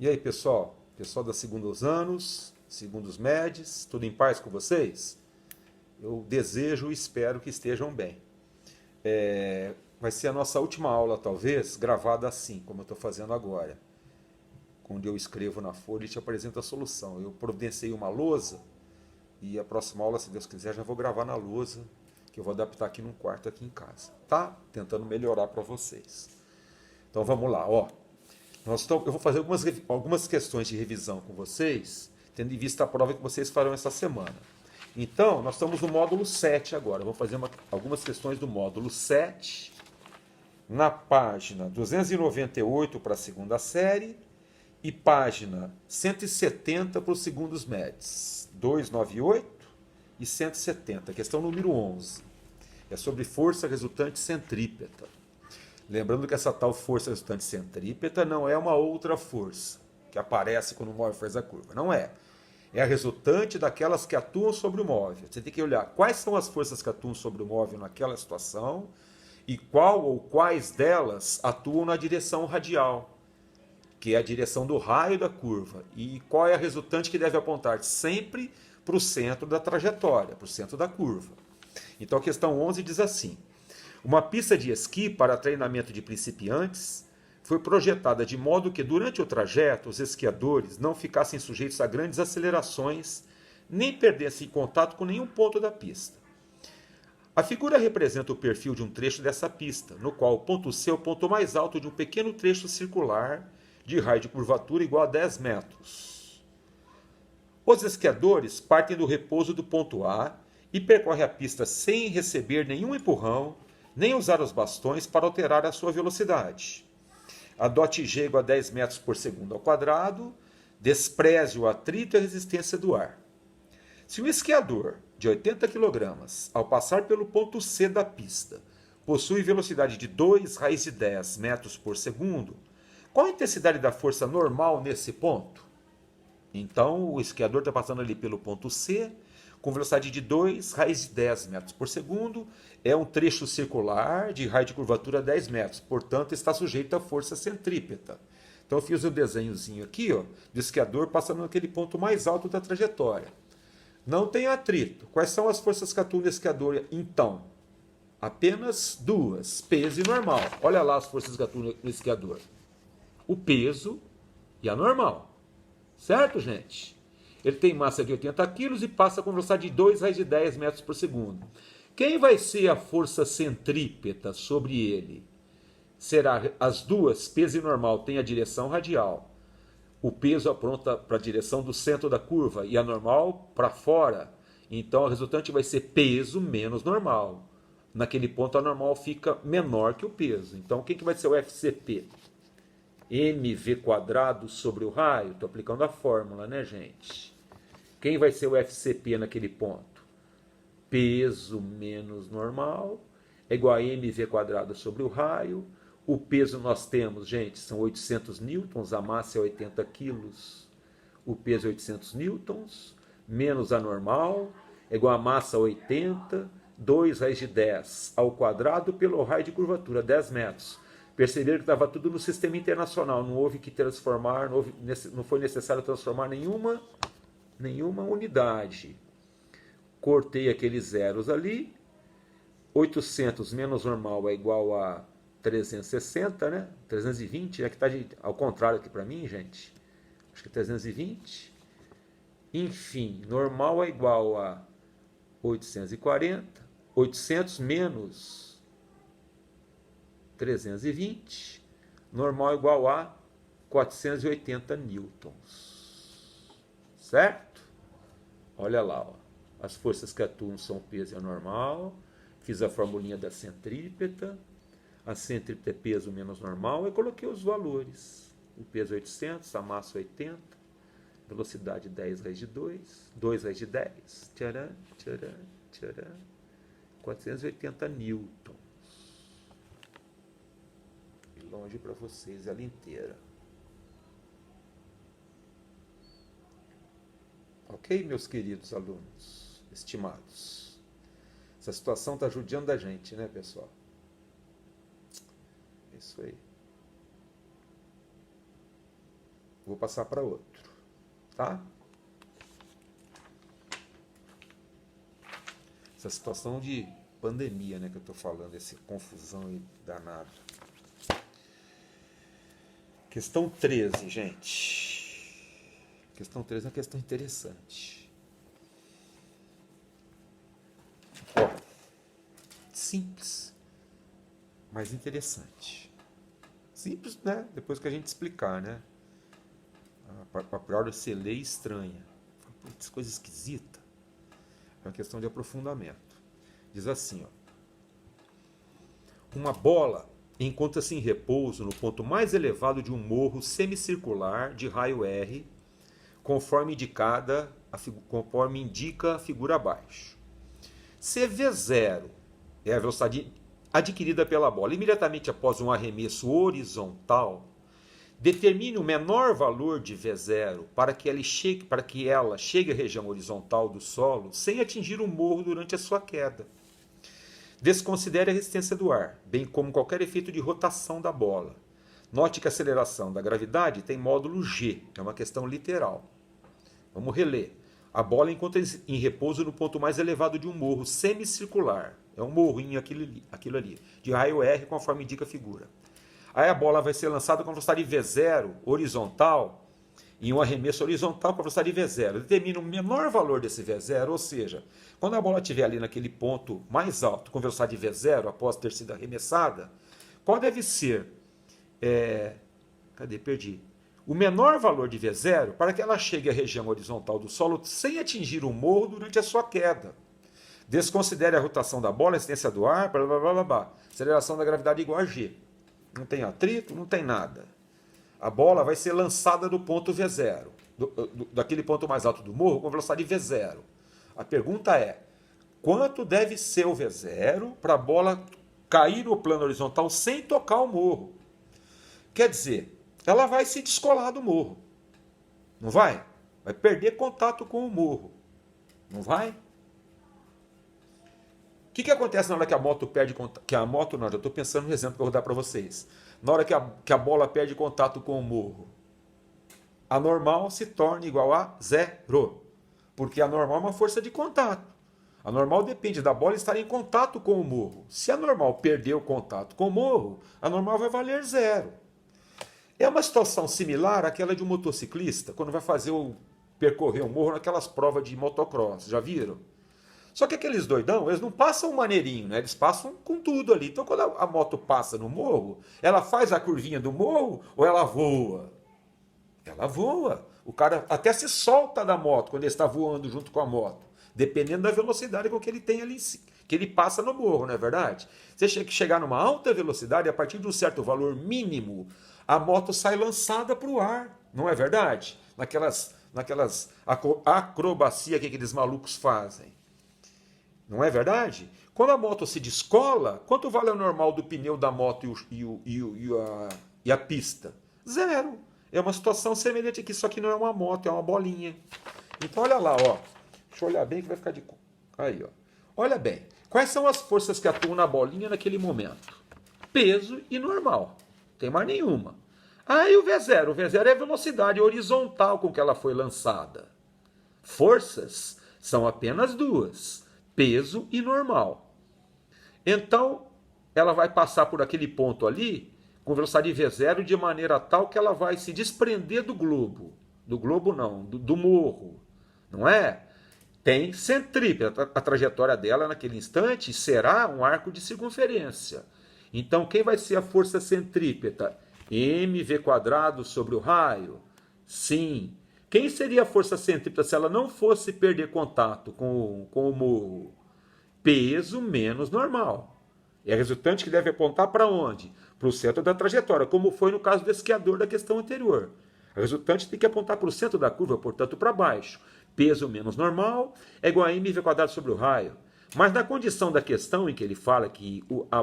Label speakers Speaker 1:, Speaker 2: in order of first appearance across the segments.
Speaker 1: E aí, pessoal? Pessoal da Segundos Anos, Segundos Medes, tudo em paz com vocês? Eu desejo e espero que estejam bem. Vai ser a nossa última aula, talvez, gravada assim, como eu estou fazendo agora. Onde eu escrevo na folha e te apresento a solução. Eu providenciei uma lousa e a próxima aula, se Deus quiser, já vou gravar na lousa, que eu vou adaptar aqui num quarto aqui em casa. Tá? Tentando melhorar para vocês. Então vamos lá, ó. Eu vou fazer algumas questões de revisão com vocês, tendo em vista a prova que vocês farão essa semana. Então, nós estamos no módulo 7 agora. Eu vou fazer algumas questões do módulo 7, na página 298 para a segunda série e página 170 para os segundos médios. 298 e 170, questão número 11. É sobre força resultante centrípeta. Lembrando que essa tal força resultante centrípeta não é uma outra força que aparece quando o móvel faz a curva. Não é. É a resultante daquelas que atuam sobre o móvel. Você tem que olhar quais são as forças que atuam sobre o móvel naquela situação e qual ou quais delas atuam na direção radial, que é a direção do raio da curva. E qual é a resultante que deve apontar sempre para o centro da trajetória, para o centro da curva. Então a questão 11 diz assim: uma pista de esqui para treinamento de principiantes foi projetada de modo que durante o trajeto os esquiadores não ficassem sujeitos a grandes acelerações nem perdessem contato com nenhum ponto da pista. A figura representa o perfil de um trecho dessa pista, no qual o ponto C é o ponto mais alto de um pequeno trecho circular de raio de curvatura igual a 10 metros. Os esquiadores partem do repouso do ponto A e percorrem a pista sem receber nenhum empurrão, nem usar os bastões para alterar a sua velocidade. Adote G igual a 10 metros por segundo ao quadrado, despreze o atrito e a resistência do ar. Se um esquiador de 80 kg, ao passar pelo ponto C da pista, possui velocidade de 2 raiz de 10 metros por segundo, qual a intensidade da força normal nesse ponto? Então, o esquiador está passando ali pelo ponto C, com velocidade de 2 raiz de 10 metros por segundo, é um trecho circular de raio de curvatura 10 metros, portanto está sujeito à força centrípeta. Então eu fiz um desenhozinho aqui, ó, do esquiador passando naquele ponto mais alto da trajetória. Não tem atrito. Quais são as forças que atuam no esquiador? Então, apenas duas, peso e normal. Olha lá as forças que atuam no esquiador. O peso e a normal. Certo, gente? Ele tem massa de 80 kg e passa com velocidade de 2 raiz de 10 metros por segundo. Quem vai ser a força centrípeta sobre ele? Será as duas, peso e normal, tem a direção radial. O peso aponta para a direção do centro da curva e a normal para fora. Então a resultante vai ser peso menos normal. Naquele ponto a normal fica menor que o peso. Então quem que vai ser o FCP? mv quadrado sobre o raio. Estou aplicando a fórmula, né, gente? Quem vai ser o FCP naquele ponto? Peso menos normal é igual a mv quadrado sobre o raio. O peso nós temos, gente, são 800 newtons, a massa é 80 quilos. O peso é 800 newtons, menos a normal, é igual a massa 80, 2 raiz de 10 ao quadrado pelo raio de curvatura, 10 metros. Perceberam que estava tudo no sistema internacional, não houve que transformar, não foi necessário transformar nenhuma unidade. Cortei aqueles zeros ali. 800 menos normal é igual a 360, né? 320, que está ao contrário aqui para mim, gente. Acho que é 320. Enfim, normal é igual a 840. 800 menos 320. Normal é igual a 480 newtons. Certo? Olha lá, ó. As forças que atuam são o peso e a normal. Fiz a formulinha da centrípeta. A centrípeta é peso menos normal. E coloquei os valores. O peso é 800, a massa 80. Velocidade 10 raiz de 2. 2 raiz de 10. Tcharam, tcharam, tcharam. 480 newtons. E longe para vocês ela inteira. Ok, meus queridos alunos, estimados? Essa situação está judiando da gente, né, pessoal? É isso aí. Vou passar para outro, tá? Essa situação de pandemia, né, que eu estou falando, essa confusão aí danada. Questão 13, gente. Questão 13 é uma questão interessante. Ó, simples, mas interessante. Simples, né? Depois que a gente explicar, né? A priori você lê estranha. Putz, coisa esquisita. É uma questão de aprofundamento. Diz assim, ó. Uma bola encontra-se em repouso no ponto mais elevado de um morro semicircular de raio R, conforme indica a figura abaixo. Se V0 é a velocidade adquirida pela bola imediatamente após um arremesso horizontal, determine o menor valor de V0 para que ela chegue à região horizontal do solo sem atingir o morro durante a sua queda. Desconsidere a resistência do ar, bem como qualquer efeito de rotação da bola. Note que a aceleração da gravidade tem módulo G, é uma questão literal. Vamos reler. A bola encontra-se em repouso no ponto mais elevado de um morro semicircular. É um morrinho aquilo ali, de raio R, conforme indica a figura. Aí a bola vai ser lançada com a velocidade V0 horizontal, em um arremesso horizontal com a velocidade V0. Determina o menor valor desse V0, ou seja, quando a bola estiver ali naquele ponto mais alto, com velocidade V0, após ter sido arremessada, qual deve ser? O menor valor de V0 para que ela chegue à região horizontal do solo sem atingir o morro durante a sua queda. Desconsidere a rotação da bola, a resistência do ar, blá, blá, blá, blá, blá. Aceleração da gravidade igual a G. Não tem atrito, não tem nada. A bola vai ser lançada do ponto V0, daquele ponto mais alto do morro, com velocidade V0. A pergunta é, quanto deve ser o V0 para a bola cair no plano horizontal sem tocar o morro? Quer dizer, ela vai se descolar do morro. Não vai? Vai perder contato com o morro. Não vai? O que acontece na hora que a moto perde contato? Eu estou pensando no exemplo que eu vou dar para vocês. Na hora que a bola perde contato com o morro, a normal se torna igual a zero. Porque a normal é uma força de contato. A normal depende da bola estar em contato com o morro. Se a normal perder o contato com o morro, a normal vai valer zero. É uma situação similar àquela de um motociclista, quando vai percorrer o morro naquelas provas de motocross. Já viram? Só que aqueles doidão, eles não passam maneirinho, né? Eles passam com tudo ali. Então, quando a moto passa no morro, ela faz a curvinha do morro ou ela voa? Ela voa. O cara até se solta da moto quando ele está voando junto com a moto, dependendo da velocidade com que ele tem ali, que ele passa no morro, não é verdade? Você chegar numa alta velocidade, a partir de um certo valor mínimo, a moto sai lançada para o ar, não é verdade? Naquelas acrobacias que aqueles malucos fazem. Não é verdade? Quando a moto se descola, quanto vale o normal do pneu da moto e a pista? Zero. É uma situação semelhante aqui, só que não é uma moto, é uma bolinha. Então olha lá, ó. Deixa eu olhar bem que vai ficar de... Aí, ó. Olha bem. Quais são as forças que atuam na bolinha naquele momento? Peso e normal. Não tem mais nenhuma. Aí o V0. O V0 é a velocidade horizontal com que ela foi lançada. Forças são apenas duas. Peso e normal. Então, ela vai passar por aquele ponto ali, com velocidade V0, de maneira tal que ela vai se desprender do globo. Do globo não, do morro. Não é? Tem centrípeta. A trajetória dela naquele instante será um arco de circunferência. Então, quem vai ser a força centrípeta? mv² sobre o raio? Sim. Quem seria a força centrípeta se ela não fosse perder contato com o morro? Peso menos normal. É a resultante que deve apontar para onde? Para o centro da trajetória, como foi no caso do esquiador da questão anterior. A resultante tem que apontar para o centro da curva, portanto para baixo. Peso menos normal é igual a mv² sobre o raio. Mas na condição da questão em que ele fala que a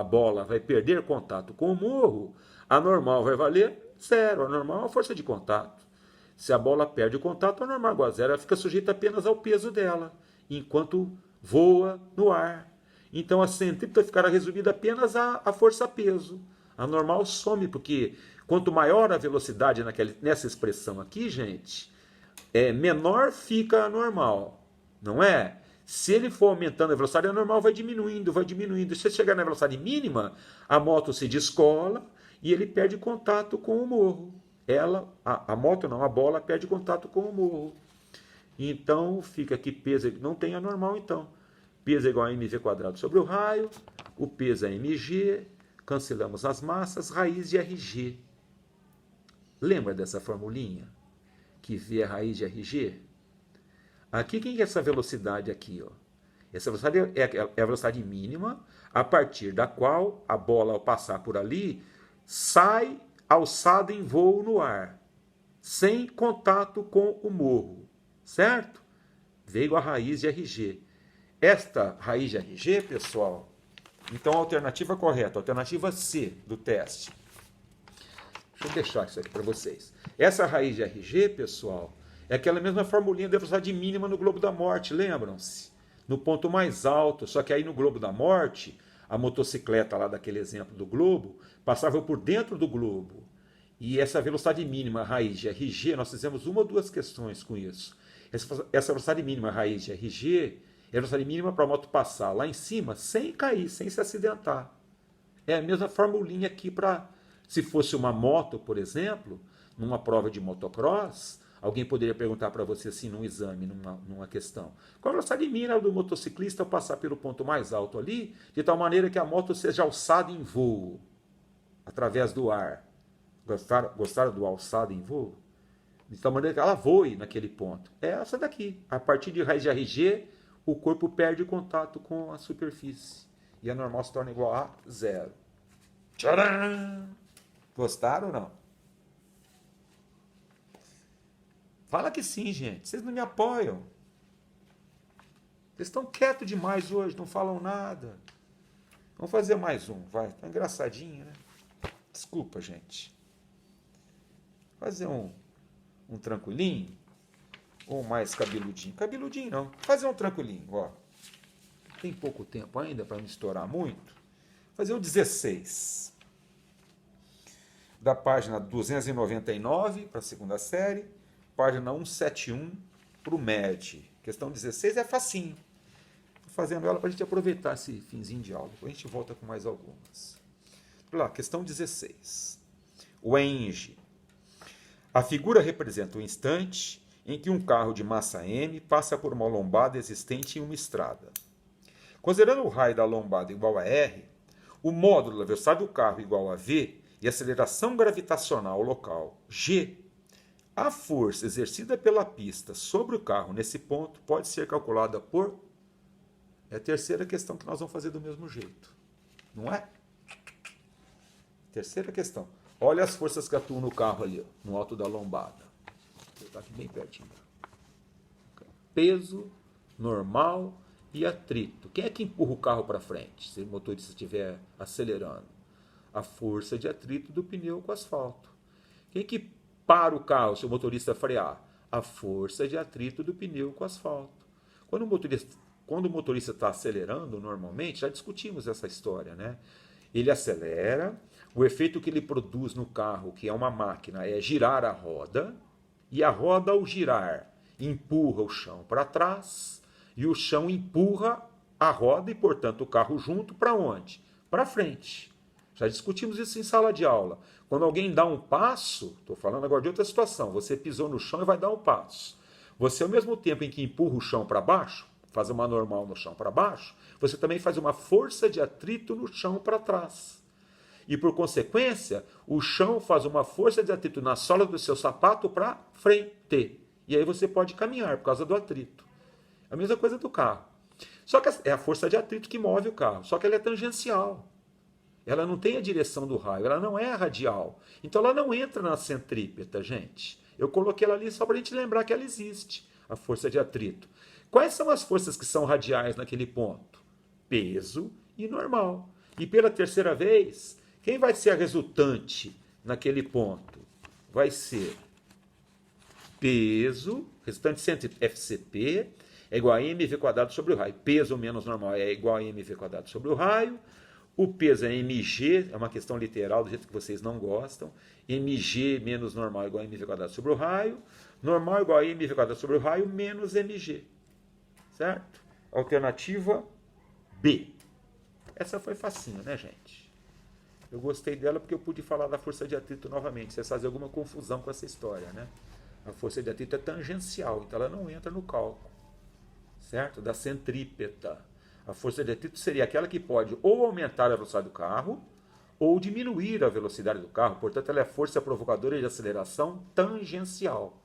Speaker 1: bola vai perder contato com o morro, a normal vai valer zero. A normal é uma força de contato. Se a bola perde o contato, a normal igual a zero, ela fica sujeita apenas ao peso dela, enquanto voa no ar. Então a centrípeta ficará resumida apenas à força-peso. A normal some, porque Quanto maior a velocidade nessa expressão aqui, gente, menor fica a normal, não é? Se ele for aumentando a velocidade, a normal vai diminuindo, vai diminuindo. Se você chegar na velocidade mínima, a moto se descola e ele perde contato com o morro. A moto não, a bola perde contato com o morro. Então, fica aqui peso, não tem a normal então. Peso é igual a mv² sobre o raio, o peso é mg, cancelamos as massas, raiz de RG. Lembra dessa formulinha? Que V é raiz de RG? Aqui, quem é essa velocidade aqui? Ó? Essa velocidade é a velocidade mínima, a partir da qual a bola, ao passar por ali, sai alçada em voo no ar, sem contato com o morro, certo? V igual a raiz de RG. Esta raiz de RG, pessoal, então a alternativa correta, a alternativa C do teste. Deixa eu deixar isso aqui para vocês. Essa raiz de RG, pessoal, é aquela mesma formulinha da velocidade mínima no globo da morte, lembram-se? No ponto mais alto, só que aí no globo da morte, a motocicleta lá daquele exemplo do globo, passava por dentro do globo. E essa velocidade mínima, raiz de RG, nós fizemos uma ou duas questões com isso. Essa velocidade mínima, raiz de RG, é a velocidade mínima para a moto passar lá em cima sem cair, sem se acidentar. É a mesma formulinha aqui para, se fosse uma moto, por exemplo, numa prova de motocross, alguém poderia perguntar para você assim num exame, numa questão. Qual a velocidade mínima do motociclista ao passar pelo ponto mais alto ali, de tal maneira que a moto seja alçada em voo, através do ar. Gostaram do alçado em voo? De tal maneira que ela voe naquele ponto. É essa daqui. A partir de raiz de RG, o corpo perde contato com a superfície. E a normal se torna igual a zero. Tcharam! Gostaram ou não? Fala que sim, gente. Vocês não me apoiam. Vocês estão quietos demais hoje, não falam nada. Vamos fazer mais um, vai. Tá engraçadinho, né? Desculpa, gente. Fazer um tranquilinho. Ou mais cabeludinho. Cabeludinho não. Fazer um tranquilinho, ó. Tem pouco tempo ainda para não estourar muito. Fazer o 16. Da página 299 para a segunda série. Página 171 para o MED. Questão 16 é facinho. Estou fazendo ela para a gente aproveitar esse finzinho de aula. Depois a gente volta com mais algumas. Olha lá, questão 16. O ENGE. A figura representa o instante em que um carro de massa M passa por uma lombada existente em uma estrada. Considerando o raio da lombada igual a R, o módulo da velocidade do carro igual a V e a aceleração gravitacional local G, a força exercida pela pista sobre o carro nesse ponto pode ser calculada por... É a terceira questão que nós vamos fazer do mesmo jeito. Não é? Terceira questão. Olha as forças que atuam no carro ali, ó, no alto da lombada. Vou botar aqui bem pertinho. Peso, normal e atrito. Quem é que empurra o carro para frente, se o motorista estiver acelerando? A força de atrito do pneu com o asfalto. Quem é que para o carro se o motorista frear? A força de atrito do pneu com o asfalto. Quando o motorista está acelerando, normalmente, já discutimos essa história, né? Ele acelera, o efeito que ele produz no carro, que é uma máquina, é girar a roda, e a roda, ao girar, empurra o chão para trás, e o chão empurra a roda e, portanto, o carro junto para onde? Para frente. Já discutimos isso em sala de aula. Quando alguém dá um passo, estou falando agora de outra situação, você pisou no chão e vai dar um passo. Você, ao mesmo tempo em que empurra o chão para baixo, faz uma normal no chão para baixo, você também faz uma força de atrito no chão para trás. E, por consequência, o chão faz uma força de atrito na sola do seu sapato para frente. E aí você pode caminhar por causa do atrito. A mesma coisa do carro. Só que é a força de atrito que move o carro. Só que ela é tangencial. Ela não tem a direção do raio, ela não é radial. Então ela não entra na centrípeta, gente. Eu coloquei ela ali só para a gente lembrar que ela existe, a força de atrito. Quais são as forças que são radiais naquele ponto? Peso e normal. E pela terceira vez, quem vai ser a resultante naquele ponto? Vai ser peso, resultante sempre FCP, é igual a mv² sobre o raio. Peso menos normal é igual a mv² sobre o raio. O peso é mg, é uma questão literal do jeito que vocês não gostam. Mg menos normal igual a mv quadrado sobre o raio. Normal igual a mv quadrado sobre o raio menos mg. Certo? Alternativa B. Essa foi facinho, né, gente? Eu gostei dela porque eu pude falar da força de atrito novamente. Vocês fazem alguma confusão com essa história, né? A força de atrito é tangencial, então ela não entra no cálculo. Certo? Da centrípeta. A força de atrito seria aquela que pode ou aumentar a velocidade do carro ou diminuir a velocidade do carro. Portanto, ela é força provocadora de aceleração tangencial.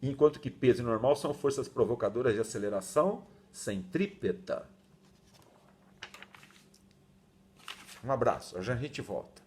Speaker 1: Enquanto que peso e normal são forças provocadoras de aceleração centrípeta. Um abraço, a gente volta.